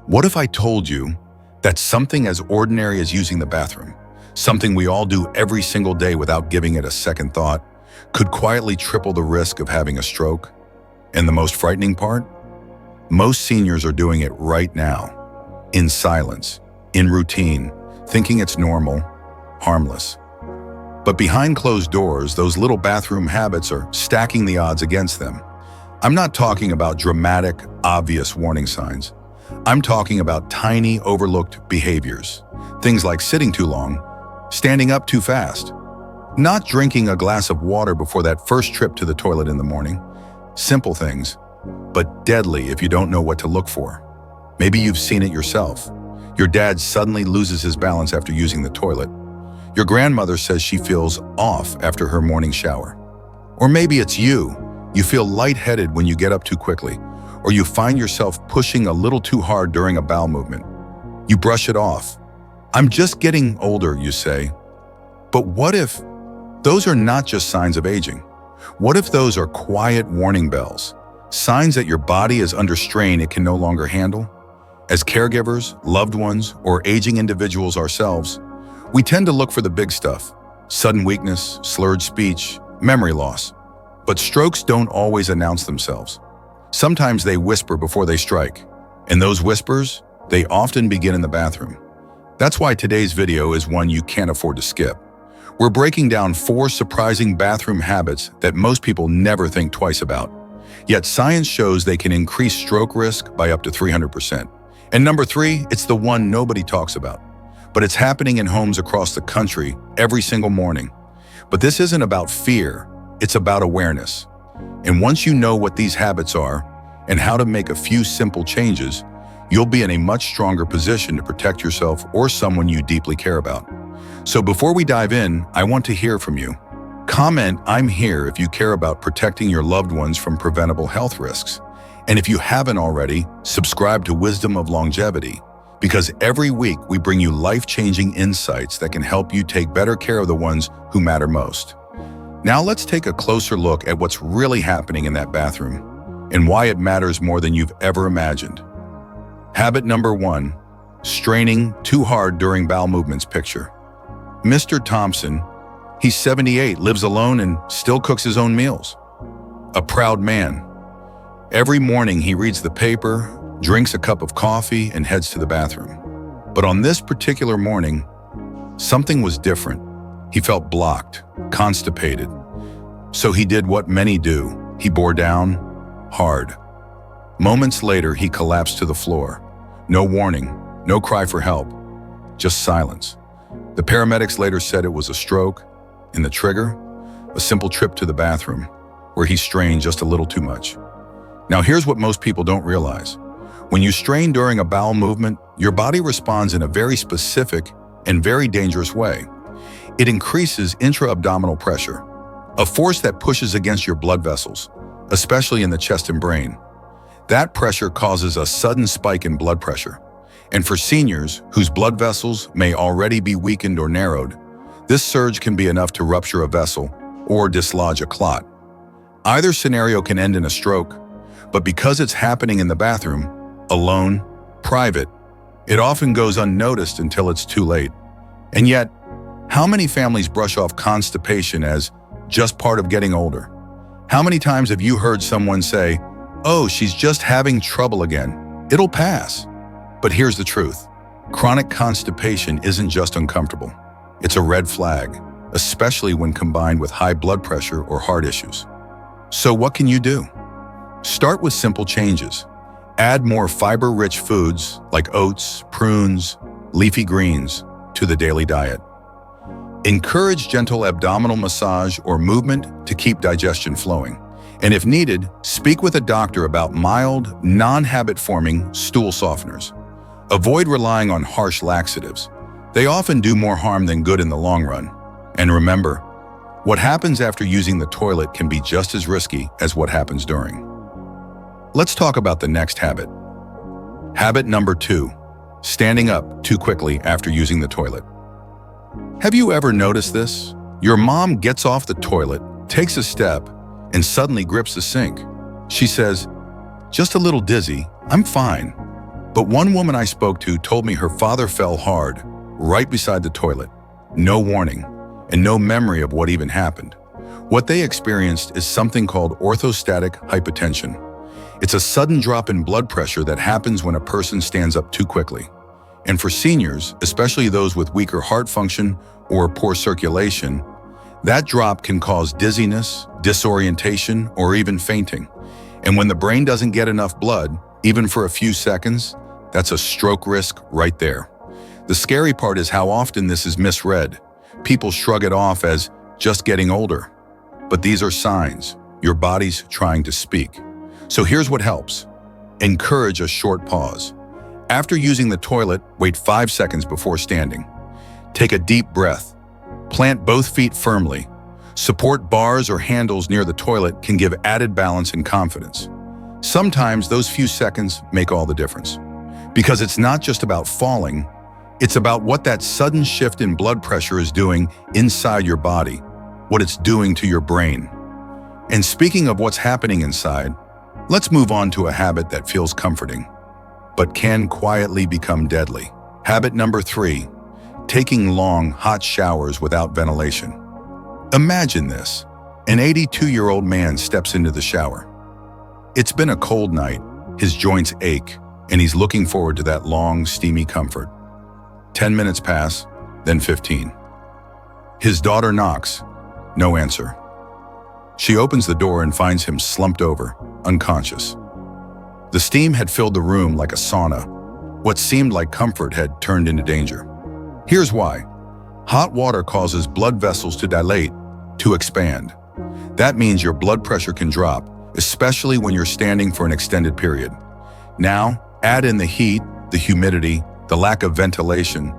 What if I told you that something as ordinary as using the bathroom, something we all do every single day without giving it a second thought, could quietly triple the risk of having a stroke? And the most frightening part? Most seniors are doing it right now, in silence, in routine, thinking it's normal, harmless. But behind closed doors, those little bathroom habits are stacking the odds against them. I'm not talking about dramatic, obvious warning signs. I'm talking about tiny, overlooked behaviors. Things like sitting too long, standing up too fast, not drinking a glass of water before that first trip to the toilet in the morning. Simple things, but deadly if you don't know what to look for. Maybe you've seen it yourself. Your dad suddenly loses his balance after using the toilet. Your grandmother says she feels off after her morning shower. Or maybe it's you. You feel lightheaded when you get up too quickly, or you find yourself pushing a little too hard during a bowel movement. You brush it off. I'm just getting older, you say. But what if those are not just signs of aging? What if those are quiet warning bells, signs that your body is under strain it can no longer handle? As caregivers, loved ones, or aging individuals ourselves, we tend to look for the big stuff: sudden weakness, slurred speech, memory loss. But strokes don't always announce themselves. Sometimes they whisper before they strike, and those whispers, they often begin in the bathroom. That's why today's video is one you can't afford to skip. We're breaking down 4 surprising bathroom habits that most people never think twice about. Yet science shows they can increase stroke risk by up to 300%. And number 3, it's the one nobody talks about. But it's happening in homes across the country every single morning. But this isn't about fear, it's about awareness. And once you know what these habits are and how to make a few simple changes, you'll be in a much stronger position to protect yourself or someone you deeply care about. So before we dive in, I want to hear from you. Comment "I'm here" if you care about protecting your loved ones from preventable health risks. And if you haven't already, subscribe to Wisdom of Longevity, because every week we bring you life-changing insights that can help you take better care of the ones who matter most. Now let's take a closer look at what's really happening in that bathroom and why it matters more than you've ever imagined. Habit number 1, straining too hard during bowel movements. Picture Mr. Thompson. He's 78, lives alone, and still cooks his own meals. A proud man. Every morning he reads the paper, drinks a cup of coffee, and heads to the bathroom. But on this particular morning, something was different. He felt blocked, constipated. So he did what many do. He bore down hard. Moments later, he collapsed to the floor. No warning, no cry for help, just silence. The paramedics later said it was a stroke, and the trigger, a simple trip to the bathroom, where he strained just a little too much. Now here's what most people don't realize. When you strain during a bowel movement, your body responds in a very specific and very dangerous way. It increases intra-abdominal pressure, a force that pushes against your blood vessels, especially in the chest and brain. That pressure causes a sudden spike in blood pressure. And for seniors whose blood vessels may already be weakened or narrowed, this surge can be enough to rupture a vessel or dislodge a clot. Either scenario can end in a stroke, but because it's happening in the bathroom, alone, private, it often goes unnoticed until it's too late. And yet, how many families brush off constipation as just part of getting older? How many times have you heard someone say, "Oh, she's just having trouble again. It'll pass." But here's the truth. Chronic constipation isn't just uncomfortable. It's a red flag, especially when combined with high blood pressure or heart issues. So what can you do? Start with simple changes. Add more fiber-rich foods like oats, prunes, leafy greens to the daily diet. Encourage gentle abdominal massage or movement to keep digestion flowing. And if needed, speak with a doctor about mild, non-habit-forming stool softeners. Avoid relying on harsh laxatives. They often do more harm than good in the long run. And remember, what happens after using the toilet can be just as risky as what happens during. Let's talk about the next habit. Habit number 2, standing up too quickly after using the toilet. Have you ever noticed this? Your mom gets off the toilet, takes a step, and suddenly grips the sink. She says, "Just a little dizzy, I'm fine." But one woman I spoke to told me her father fell hard, right beside the toilet. No warning, and no memory of what even happened. What they experienced is something called orthostatic hypotension. It's a sudden drop in blood pressure that happens when a person stands up too quickly. And for seniors, especially those with weaker heart function or poor circulation, that drop can cause dizziness, disorientation, or even fainting. And when the brain doesn't get enough blood, even for a few seconds, that's a stroke risk right there. The scary part is how often this is misread. People shrug it off as just getting older. But these are signs. Your body's trying to speak. So here's what helps. Encourage a short pause. After using the toilet, wait 5 seconds before standing. Take a deep breath. Plant both feet firmly. Support bars or handles near the toilet can give added balance and confidence. Sometimes those few seconds make all the difference. Because it's not just about falling, it's about what that sudden shift in blood pressure is doing inside your body, what it's doing to your brain. And speaking of what's happening inside, let's move on to a habit that feels comforting, but can quietly become deadly. Habit number 3, taking long, hot showers without ventilation. Imagine this. An 82-year-old man steps into the shower. It's been a cold night, his joints ache, and he's looking forward to that long, steamy comfort. 10 minutes pass, then 15. His daughter knocks. No answer. She opens the door and finds him slumped over, unconscious. The steam had filled the room like a sauna. What seemed like comfort had turned into danger. Here's why. Hot water causes blood vessels to dilate, to expand. That means your blood pressure can drop, especially when you're standing for an extended period. Now, add in the heat, the humidity, the lack of ventilation,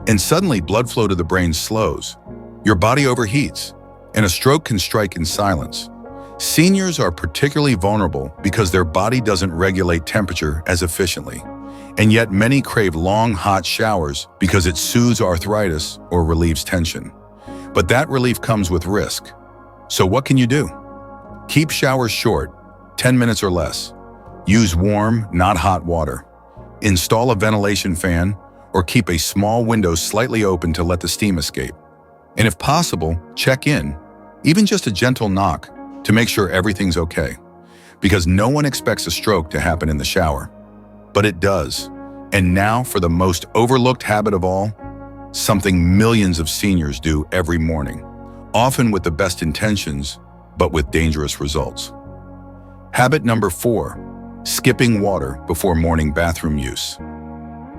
and suddenly blood flow to the brain slows. Your body overheats, and a stroke can strike in silence. Seniors are particularly vulnerable because their body doesn't regulate temperature as efficiently. And yet many crave long, hot showers because it soothes arthritis or relieves tension. But that relief comes with risk. So what can you do? Keep showers short, 10 minutes or less. Use warm, not hot water. Install a ventilation fan or keep a small window slightly open to let the steam escape. And if possible, check in, even just a gentle knock, to make sure everything's okay. Because no one expects a stroke to happen in the shower. But it does. And now for the most overlooked habit of all, something millions of seniors do every morning, often with the best intentions, but with dangerous results. Habit number 4, skipping water before morning bathroom use.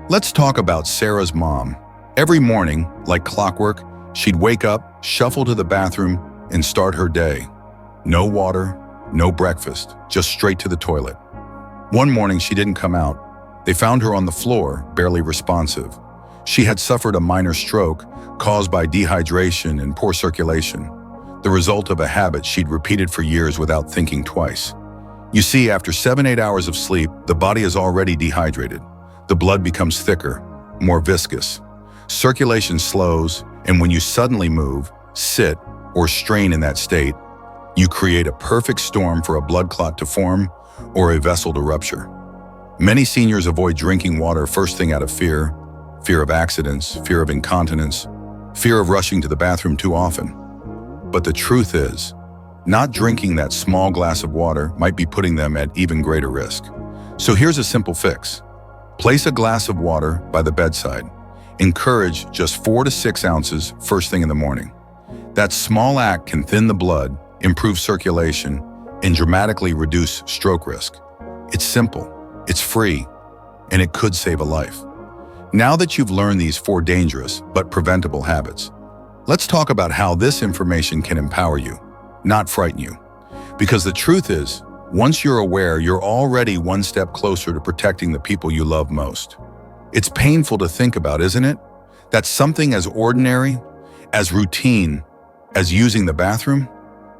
Let's talk about Sarah's mom. Every morning, like clockwork, she'd wake up, shuffle to the bathroom, and start her day. No water, no breakfast, just straight to the toilet. One morning she didn't come out. They found her on the floor, barely responsive. She had suffered a minor stroke caused by dehydration and poor circulation, the result of a habit she'd repeated for years without thinking twice. You see, after 7-8 hours of sleep, the body is already dehydrated. The blood becomes thicker, more viscous. Circulation slows, and when you suddenly move, sit, or strain in that state, you create a perfect storm for a blood clot to form or a vessel to rupture. Many seniors avoid drinking water first thing out of fear of accidents, fear of incontinence, fear of rushing to the bathroom too often. But the truth is, not drinking that small glass of water might be putting them at even greater risk. So here's a simple fix. Place a glass of water by the bedside. Encourage just 4 to 6 ounces first thing in the morning. That small act can thin the blood, improve circulation, and dramatically reduce stroke risk. It's simple, it's free, and it could save a life. Now that you've learned these 4 dangerous but preventable habits, let's talk about how this information can empower you, not frighten you. Because the truth is, once you're aware, you're already one step closer to protecting the people you love most. It's painful to think about, isn't it? That something as ordinary, as routine, as using the bathroom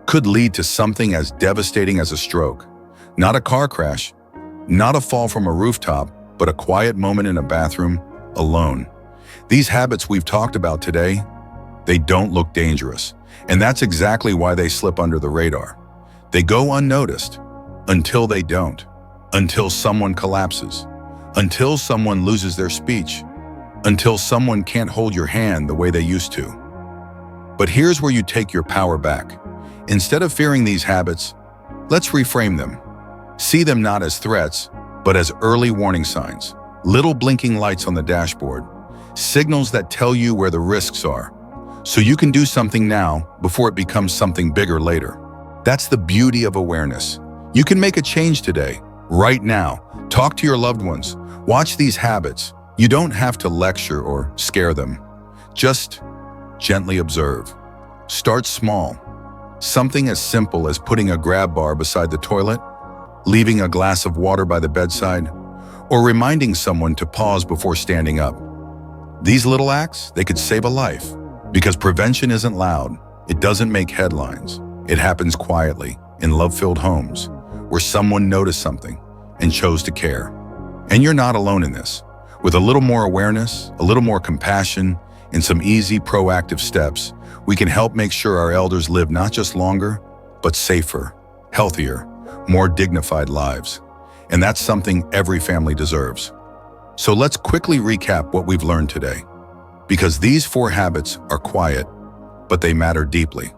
could lead to something as devastating as a stroke. Not a car crash, not a fall from a rooftop, but a quiet moment in a bathroom, alone. These habits we've talked about today, they don't look dangerous. And that's exactly why they slip under the radar. They go unnoticed until they don't, until someone collapses, until someone loses their speech, until someone can't hold your hand the way they used to. But here's where you take your power back. Instead of fearing these habits, let's reframe them. See them not as threats, but as early warning signs, little blinking lights on the dashboard, signals that tell you where the risks are, so you can do something now before it becomes something bigger later. That's the beauty of awareness. You can make a change today, right now. Talk to your loved ones. Watch these habits. You don't have to lecture or scare them. Just gently observe. Start small. Something as simple as putting a grab bar beside the toilet, leaving a glass of water by the bedside, or reminding someone to pause before standing up. These little acts, they could save a life, because prevention isn't loud. It doesn't make headlines. It happens quietly in love-filled homes where someone noticed something and chose to care. And you're not alone in this. With a little more awareness, a little more compassion, and some easy, proactive steps, we can help make sure our elders live not just longer, but safer, healthier, more dignified lives. And that's something every family deserves. So let's quickly recap what we've learned today, because these 4 habits are quiet, but they matter deeply.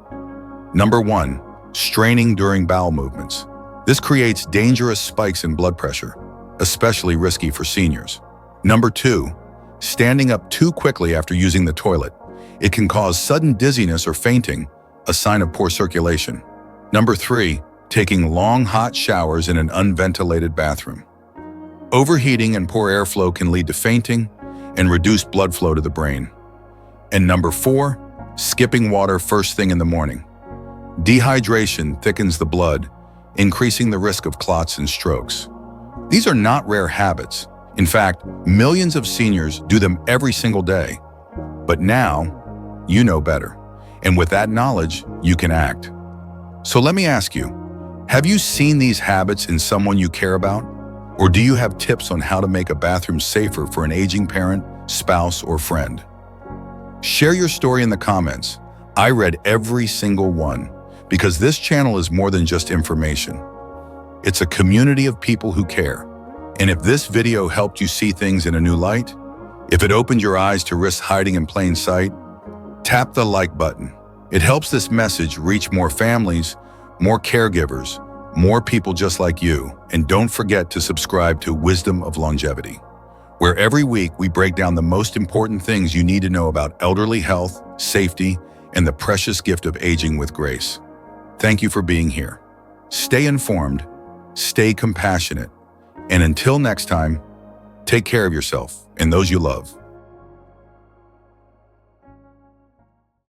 Number 1, straining during bowel movements. This creates dangerous spikes in blood pressure, especially risky for seniors. Number 2, standing up too quickly after using the toilet. It can cause sudden dizziness or fainting, a sign of poor circulation. Number 3, taking long hot showers in an unventilated bathroom. Overheating and poor airflow can lead to fainting and reduced blood flow to the brain. And number 4, skipping water first thing in the morning. Dehydration thickens the blood, increasing the risk of clots and strokes. These are not rare habits. In fact, millions of seniors do them every single day. But now, you know better. And with that knowledge, you can act. So let me ask you, have you seen these habits in someone you care about? Or do you have tips on how to make a bathroom safer for an aging parent, spouse, or friend? Share your story in the comments. I read every single one, because this channel is more than just information. It's a community of people who care. And if this video helped you see things in a new light, if it opened your eyes to risks hiding in plain sight, tap the like button. It helps this message reach more families, more caregivers, more people just like you. And don't forget to subscribe to Wisdom of Longevity, where every week we break down the most important things you need to know about elderly health, safety, and the precious gift of aging with grace. Thank you for being here. Stay informed, stay compassionate, and until next time, take care of yourself and those you love.